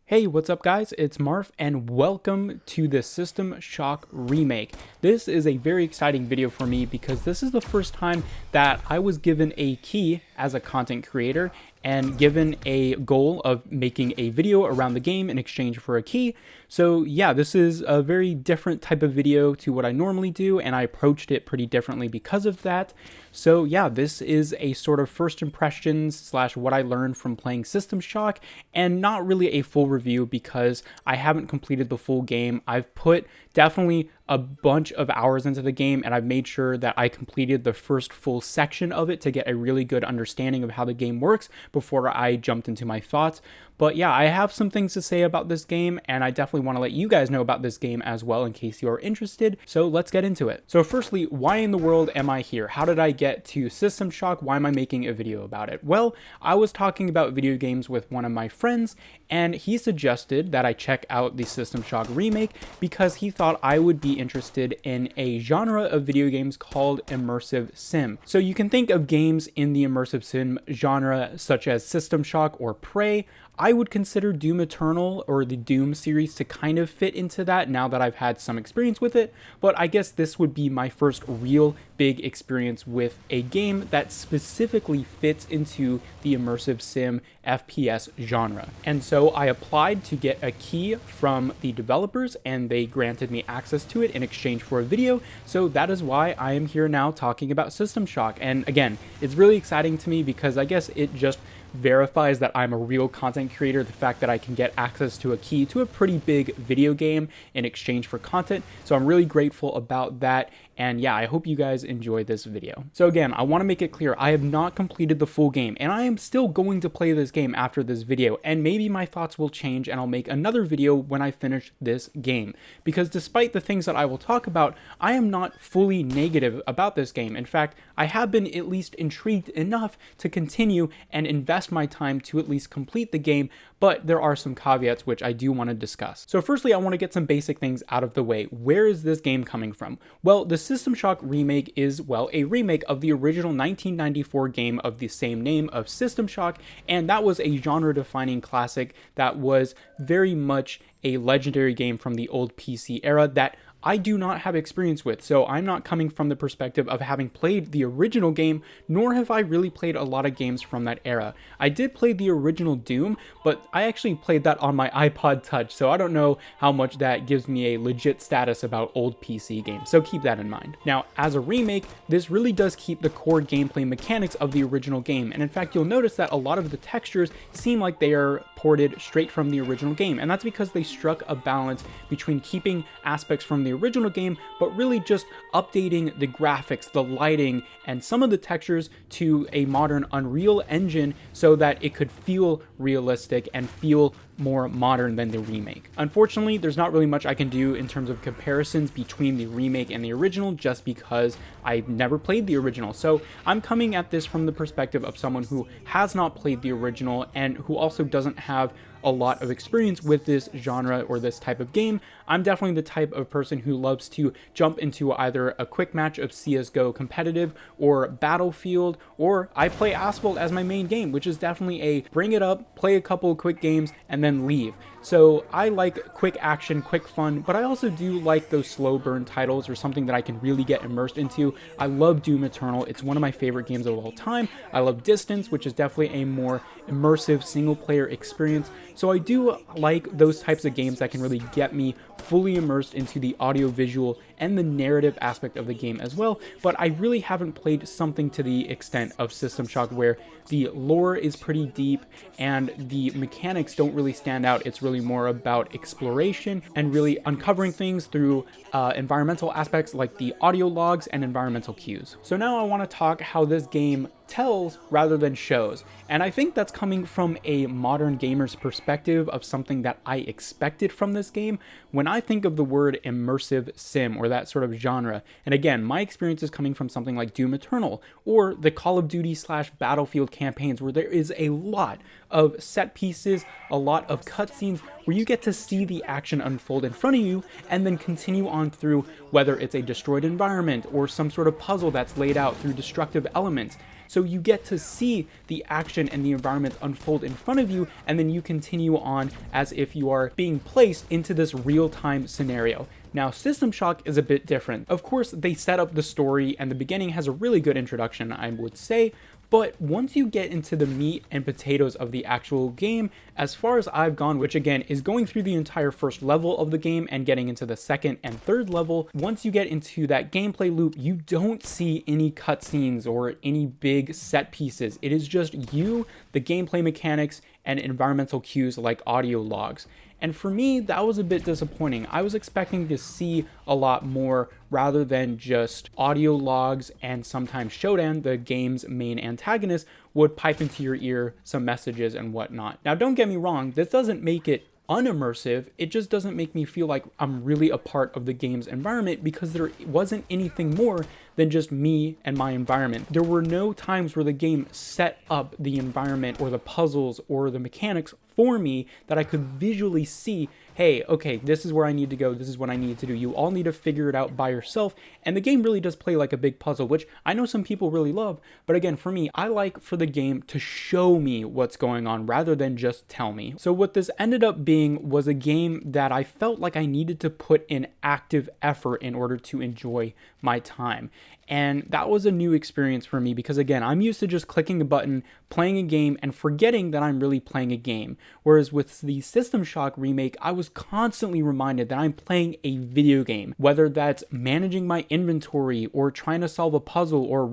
Hey, what's up guys? It's Marf and welcome to the System Shock remake. This is a very exciting video for me because this is the first time that I was given a key as a content creator and given a goal of making a video around the game in exchange for a key. So yeah, this is a very different type of video to what I normally do, and I approached it pretty differently because of that. So yeah, this is a sort of first impressions slash what I learned from playing System Shock, and not really a full review because I haven't completed the full game. I've put definitely a bunch of hours into the game, and I've made sure that I completed the first full section of it to get a really good understanding of how the game works before I jumped into my thoughts. But yeah, I have some things to say about this game, and I definitely want to let you guys know about this game as well in case you are interested. So let's get into it. So firstly, why in the world am I here? How did I get to System Shock? Why am I making a video about it? Well, I was talking about video games with one of my friends, and he suggested that I check out the System Shock remake because he thought I would be interested in a genre of video games called immersive sim. So you can think of games in the immersive sim genre such as System Shock or Prey. I would consider Doom Eternal or the Doom series to kind of fit into that now that I've had some experience with it, but I guess this would be my first real big experience with a game that specifically fits into the immersive sim FPS genre. And so I applied to get a key from the developers, and they granted me access to it in exchange for a video. So that is why I am here now talking about System Shock. And again, it's really exciting to me because I guess it just verifies that I'm a real content creator, the fact that I can get access to a key to a pretty big video game in exchange for content. So I'm really grateful about that. And yeah, I hope you guys enjoyed this video. So again, I want to make it clear, I have not completed the full game, and I am still going to play this game after this video, and maybe my thoughts will change and I'll make another video when I finish this game. Because despite the things that I will talk about, I am not fully negative about this game. In fact, I have been at least intrigued enough to continue and invest my time to at least complete the game, but there are some caveats which I do want to discuss. So firstly, I want to get some basic things out of the way. Where is this game coming from? Well, the System Shock remake is, well, a remake of the original 1994 game of the same name of System Shock, and that was a genre-defining classic that was very much a legendary game from the old PC era that I do not have experience with. So I'm not coming from the perspective of having played the original game, nor have I really played a lot of games from that era. I did play the original Doom, but I actually played that on my iPod Touch, so I don't know how much that gives me a legit status about old PC games, so keep that in mind. Now, as a remake, this really does keep the core gameplay mechanics of the original game, and in fact, you'll notice that a lot of the textures seem like they are ported straight from the original game, and that's because they struck a balance between keeping aspects from the original game, but really just updating the graphics, the lighting, and some of the textures to a modern Unreal Engine so that it could feel realistic and feel more modern than the remake. Unfortunately, there's not really much I can do in terms of comparisons between the remake and the original just because I've never played the original. So I'm coming at this from the perspective of someone who has not played the original and who also doesn't have a lot of experience with this genre or this type of game. I'm definitely the type of person who loves to jump into either a quick match of CSGO competitive or Battlefield, or I play Asphalt as my main game, which is definitely a bring it up, play a couple of quick games, and then leave. So I like quick action, quick fun, but I also do like those slow burn titles or something that I can really get immersed into. I love Doom Eternal. It's one of my favorite games of all time. I love Distance, which is definitely a more immersive single player experience. So I do like those types of games that can really get me fully immersed into the audio visual and the narrative aspect of the game as well, but I really haven't played something to the extent of System Shock where the lore is pretty deep and the mechanics don't really stand out. It's really more about exploration and really uncovering things through environmental aspects like the audio logs and environmental cues. So now I want to talk how this game tells rather than shows, and I think that's coming from a modern gamer's perspective of something that I expected from this game when I think of the word immersive sim or that sort of genre. And again, my experience is coming from something like Doom Eternal or the Call of Duty / Battlefield campaigns where there is a lot of set pieces, a lot of cutscenes where you get to see the action unfold in front of you and then continue on through, whether it's a destroyed environment or some sort of puzzle that's laid out through destructive elements. So you get to see the action and the environment unfold in front of you, and then you continue on as if you are being placed into this real-time scenario. Now, System Shock is a bit different. Of course, they set up the story, and the beginning has a really good introduction, I would say, but once you get into the meat and potatoes of the actual game, as far as I've gone, which again is going through the entire first level of the game and getting into the second and third level, once you get into that gameplay loop, you don't see any cutscenes or any big set pieces. It is just you, the gameplay mechanics, and environmental cues like audio logs. And for me, that was a bit disappointing. I was expecting to see a lot more rather than just audio logs, and sometimes Shodan, the game's main antagonist, would pipe into your ear some messages and whatnot. Now, don't get me wrong, this doesn't make it unimmersive, it just doesn't make me feel like I'm really a part of the game's environment, because there wasn't anything more than just me and my environment. There were no times where the game set up the environment or the puzzles or the mechanics for me that I could visually see, hey, okay, this is where I need to go, this is what I need to do. You all need to figure it out by yourself, and the game really does play like a big puzzle, which I know some people really love, but again, for me, I like for the game to show me what's going on rather than just tell me. So what this ended up being was a game that I felt like I needed to put in active effort in order to enjoy my time. And that was a new experience for me, because again, I'm used to just clicking a button, playing a game, and forgetting that I'm really playing a game. Whereas with the System Shock remake, I was constantly reminded that I'm playing a video game, whether that's managing my inventory or trying to solve a puzzle or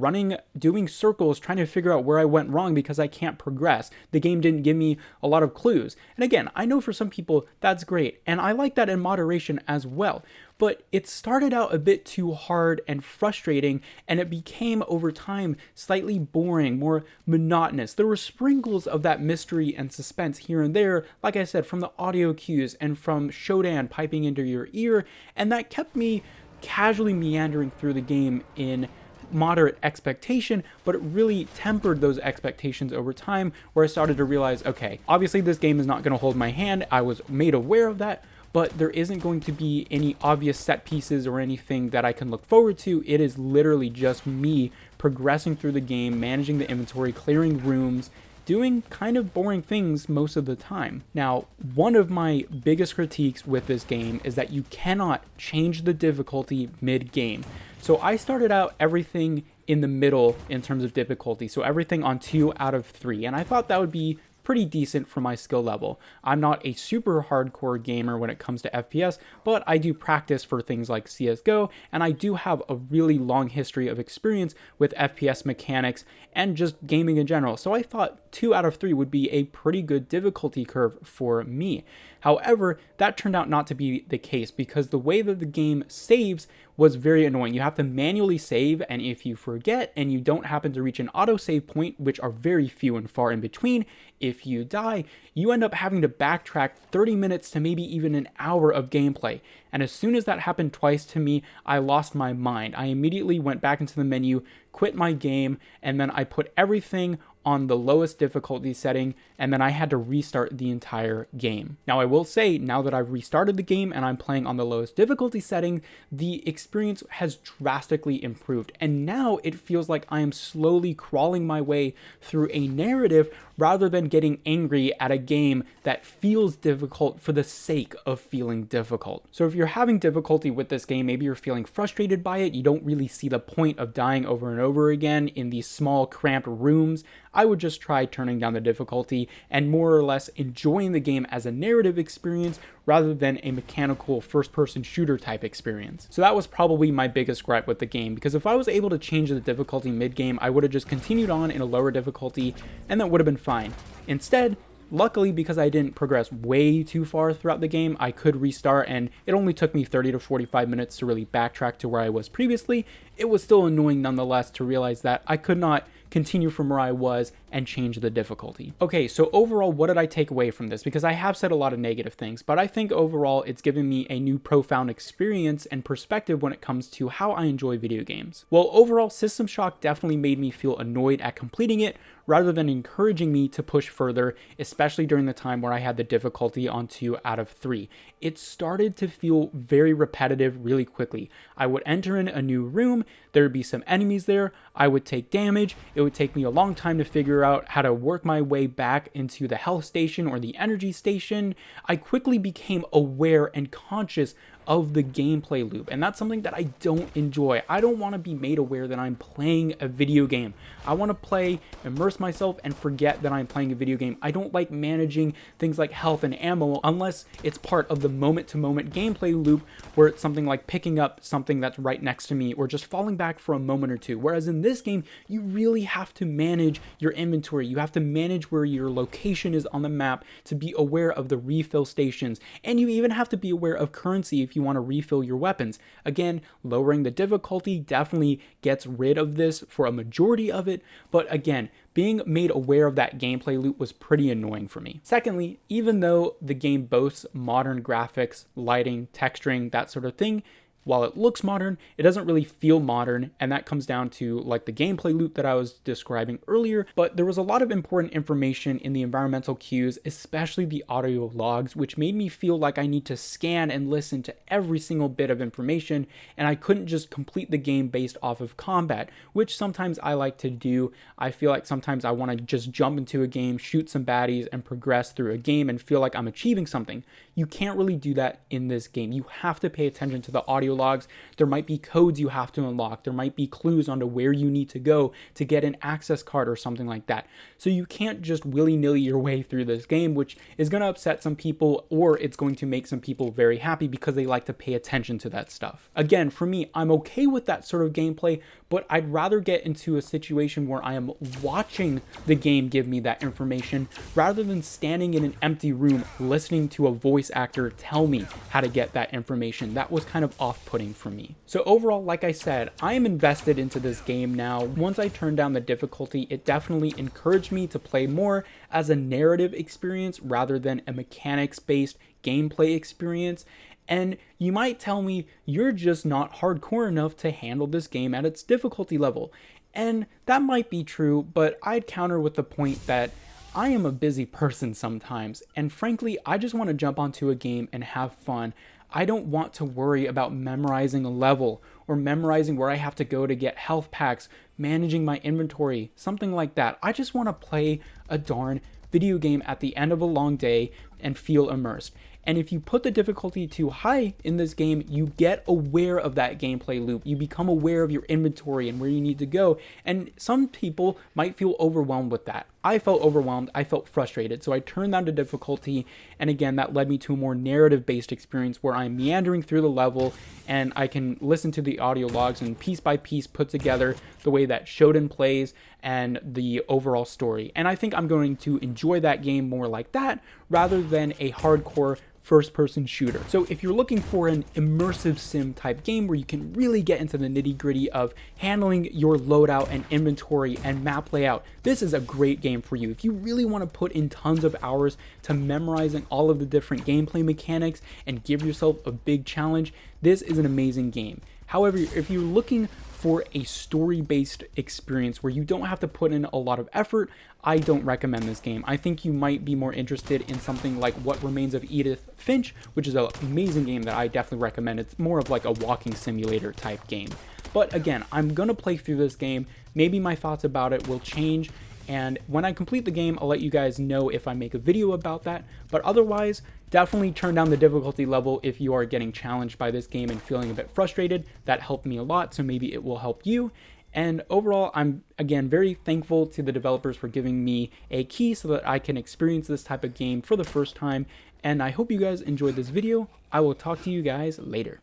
doing circles, trying to figure out where I went wrong because I can't progress. The game didn't give me a lot of clues. And again, I know for some people that's great, and I like that in moderation as well. But it started out a bit too hard and frustrating, and it became over time slightly boring, more monotonous. There were sprinkles of that mystery and suspense here and there, like I said, from the audio cues and from Shodan piping into your ear, and that kept me casually meandering through the game in moderate expectation, but it really tempered those expectations over time, where I started to realize, okay, obviously this game is not going to hold my hand. I was made aware of that, but there isn't going to be any obvious set pieces or anything that I can look forward to. It is literally just me progressing through the game, managing the inventory, clearing rooms, doing kind of boring things most of the time. Now, one of my biggest critiques with this game is that you cannot change the difficulty mid-game. So I started out everything in the middle in terms of difficulty, so everything on 2 out of 3, and I thought that would be pretty decent for my skill level. I'm not a super hardcore gamer when it comes to FPS, but I do practice for things like CSGO, and I do have a really long history of experience with FPS mechanics and just gaming in general. So I thought 2 out of 3 would be a pretty good difficulty curve for me. However, that turned out not to be the case, because the way that the game saves was very annoying. You have to manually save, and if you forget and you don't happen to reach an autosave point, which are very few and far in between, if you die, you end up having to backtrack 30 minutes to maybe even an hour of gameplay. And as soon as that happened twice to me, I lost my mind. I immediately went back into the menu, quit my game, and then I put everything on the lowest difficulty setting, and then I had to restart the entire game. Now, I will say, now that I've restarted the game and I'm playing on the lowest difficulty setting, the experience has drastically improved, and now it feels like I am slowly crawling my way through a narrative rather than getting angry at a game that feels difficult for the sake of feeling difficult. So if you're having difficulty with this game, maybe you're feeling frustrated by it, you don't really see the point of dying over and over again in these small cramped rooms, I would just try turning down the difficulty and more or less enjoying the game as a narrative experience rather than a mechanical first-person shooter type experience. So that was probably my biggest gripe with the game, because if I was able to change the difficulty mid-game, I would have just continued on in a lower difficulty and that would have been fine. Instead, luckily, because I didn't progress way too far throughout the game, I could restart, and it only took me 30 to 45 minutes to really backtrack to where I was previously. It was still annoying nonetheless to realize that I could not continue from where I was and change the difficulty. Okay, so overall, what did I take away from this? Because I have said a lot of negative things, but I think overall it's given me a new profound experience and perspective when it comes to how I enjoy video games. Well, overall, System Shock definitely made me feel annoyed at completing it rather than encouraging me to push further, especially during the time where I had the difficulty on 2 out of 3. It started to feel very repetitive really quickly. I would enter in a new room, there would be some enemies there, I would take damage, it would take me a long time to figure out how to work my way back into the health station or the energy station. I quickly became aware and conscious of the gameplay loop, and that's something that I don't enjoy. I don't want to be made aware that I'm playing a video game. I want to play, immerse myself, and forget that I'm playing a video game. I don't like managing things like health and ammo unless it's part of the moment-to-moment gameplay loop, where it's something like picking up something that's right next to me or just falling back for a moment or two. Whereas in this game, you really have to manage your inventory. You have to manage where your location is on the map to be aware of the refill stations, and you even have to be aware of currency if you want to refill your weapons. Again, lowering the difficulty definitely gets rid of this for a majority of it, but again, being made aware of that gameplay loop was pretty annoying for me. Secondly, even though the game boasts modern graphics, lighting, texturing, that sort of thing, while it looks modern, it doesn't really feel modern, and that comes down to like the gameplay loop that I was describing earlier. But there was a lot of important information in the environmental cues, especially the audio logs, which made me feel like I need to scan and listen to every single bit of information, and I couldn't just complete the game based off of combat, which sometimes I like to do. I feel like sometimes I want to just jump into a game, shoot some baddies, and progress through a game and feel like I'm achieving something. You can't really do that in this game. You have to pay attention to the audio logs. There might be codes you have to unlock. There might be clues onto where you need to go to get an access card or something like that. So you can't just willy-nilly your way through this game, which is going to upset some people, or it's going to make some people very happy because they like to pay attention to that stuff. Again, for me, I'm okay with that sort of gameplay, but I'd rather get into a situation where I am watching the game give me that information rather than standing in an empty room listening to a voice actor tell me how to get that information. That was kind of off-putting for me. So overall, like I said, I am invested into this game now. Once I turned down the difficulty, it definitely encouraged me to play more as a narrative experience rather than a mechanics-based gameplay experience. And you might tell me you're just not hardcore enough to handle this game at its difficulty level. And that might be true, but I'd counter with the point that I am a busy person sometimes, and frankly, I just want to jump onto a game and have fun. I don't want to worry about memorizing a level or memorizing where I have to go to get health packs, managing my inventory, something like that. I just want to play a darn video game at the end of a long day and feel immersed. And if you put the difficulty too high in this game, you get aware of that gameplay loop. You become aware of your inventory and where you need to go. And some people might feel overwhelmed with that. I felt overwhelmed. I felt frustrated. So I turned down the difficulty. And again, that led me to a more narrative-based experience where I'm meandering through the level and I can listen to the audio logs and piece by piece put together the way that Shodan plays and the overall story. And I think I'm going to enjoy that game more like that rather than a hardcore first-person shooter. So if you're looking for an immersive sim type game where you can really get into the nitty-gritty of handling your loadout and inventory and map layout, this is a great game for you. If you really want to put in tons of hours to memorizing all of the different gameplay mechanics and give yourself a big challenge, this is an amazing game. However, if you're looking for a story-based experience where you don't have to put in a lot of effort, I don't recommend this game. I think you might be more interested in something like What Remains of Edith Finch, which is an amazing game that I definitely recommend. It's more of like a walking simulator type game. But again, I'm gonna play through this game. Maybe my thoughts about it will change, and when I complete the game, I'll let you guys know if I make a video about that. But otherwise, definitely turn down the difficulty level if you are getting challenged by this game and feeling a bit frustrated. That helped me a lot, so maybe it will help you. And overall, I'm, again, very thankful to the developers for giving me a key so that I can experience this type of game for the first time. And I hope you guys enjoyed this video. I will talk to you guys later.